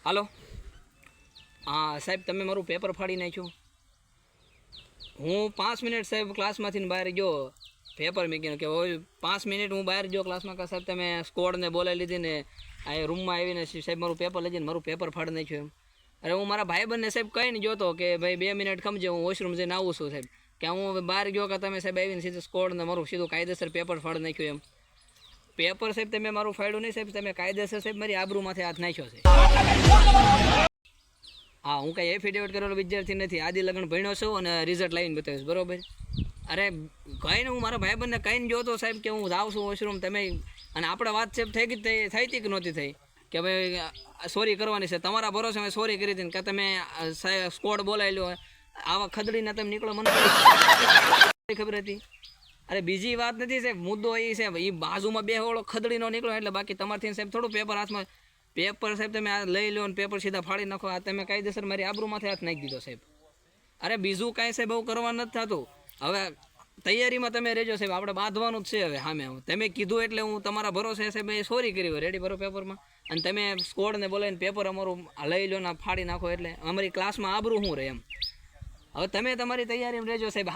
હાલો. હા સાહેબ, તમે મારું પેપર ફાડી નાખ્યું. હું 5 મિનિટ સાહેબ ક્લાસમાંથી બહાર ગયો, પેપર મૂકીને કે હોય 5 મિનિટ હું બહાર ગયો ક્લાસમાં કે સાહેબ તમે સ્કોડને બોલાવી લીધી ને આ રૂમમાં આવીને સાહેબ મારું પેપર લઈ જઈને મારું પેપર ફાડી નાખ્યું એમ. અરે હું મારા ભાઈબંધને સાહેબ કહીને જોતો કે ભાઈ 2 મિનિટ ખમજે, હું વોશરૂમ જઈને આવું છું સાહેબ, કે હું બહાર ગયો કે તમે સાહેબ આવીને સીધું સ્કોડને મારું સીધું કાયદેસર પેપર ફાડી નાખ્યું એમ. પેપર સાહેબ તમે મારું ફાડ્યું નહીં સાહેબ, તમે કાયદેસર સાહેબ મારી આબરૂમાંથી હાથ નાખ્યો છે. હા, હું કાંઈ એફિડેવિટ કરેલો વિદ્યાર્થી નથી, આદિ લગ્ન ભણ્યો છું અને રિઝલ્ટ લાવીને બતાવીશ, બરોબર. અરે કહીને હું મારા ભાઈબંધને કહીને જોતો સાહેબ કે હું જાઉં છું વોશરૂમ, તમે અને આપણે વાત સાહેબ થઈ હતી કે નહોતી થઈ કે ભાઈ સોરી કરવાની છે, તમારા ભરોસે મેં સોરી કરી હતી કે તમે સ્કોડ બોલાવી લો, આવા ખદડીને તમે નીકળો, મને ખબર હતી. અરે બીજી વાત નથી સાહેબ, મુદ્દો એ છે એ બાજુમાં બે હોળો ખદડીનો નીકળો એટલે બાકી તમારથી સાહેબ થોડું પેપર હાથમાં, પેપર સાહેબ તમે આ લઈ લો ને પેપર સીધા ફાડી નાખો, આ તમે કાયદેસર મારી આબરૂમાંથી હાથ નાખી દીધો સાહેબ. અરે બીજું કાંઈ સાહેબ બહુ કરવાનું નથી થતું, હવે તૈયારીમાં તમે રહેજો સાહેબ, આપણે બાંધવાનું જ છે હવે સામે. તમે કીધું એટલે હું તમારા ભરોસે સાહેબ એ સોરી કરી હોય રેડી ભરો પેપરમાં, અને તમે સ્કોડને બોલાવીને પેપર અમારું લઈ લો ને ફાડી નાખો એટલે અમારી ક્લાસમાં આબરૂ શું રહે એમ. હવે તમે તમારી તૈયારીમાં રહેજો સાહેબ,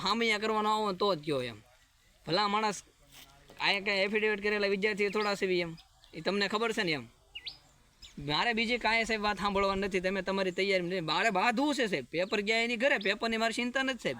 હામિયા કરવાનો આવો તો જ કહો એમ. ભલા માણસ આ કાંઈ એફિડેવિટ કરેલા વિદ્યાર્થી થોડા સીવી એમ, એ તમને ખબર છે ને એમ. મારે બીજી કાંઈ સાહેબ વાત સાંભળવા નથી, તમે તમારી તૈયારી મારે બાંધવું છે સાહેબ, પેપર ગયા એની ઘરે, પેપરની મારી ચિંતા નથી સાહેબ.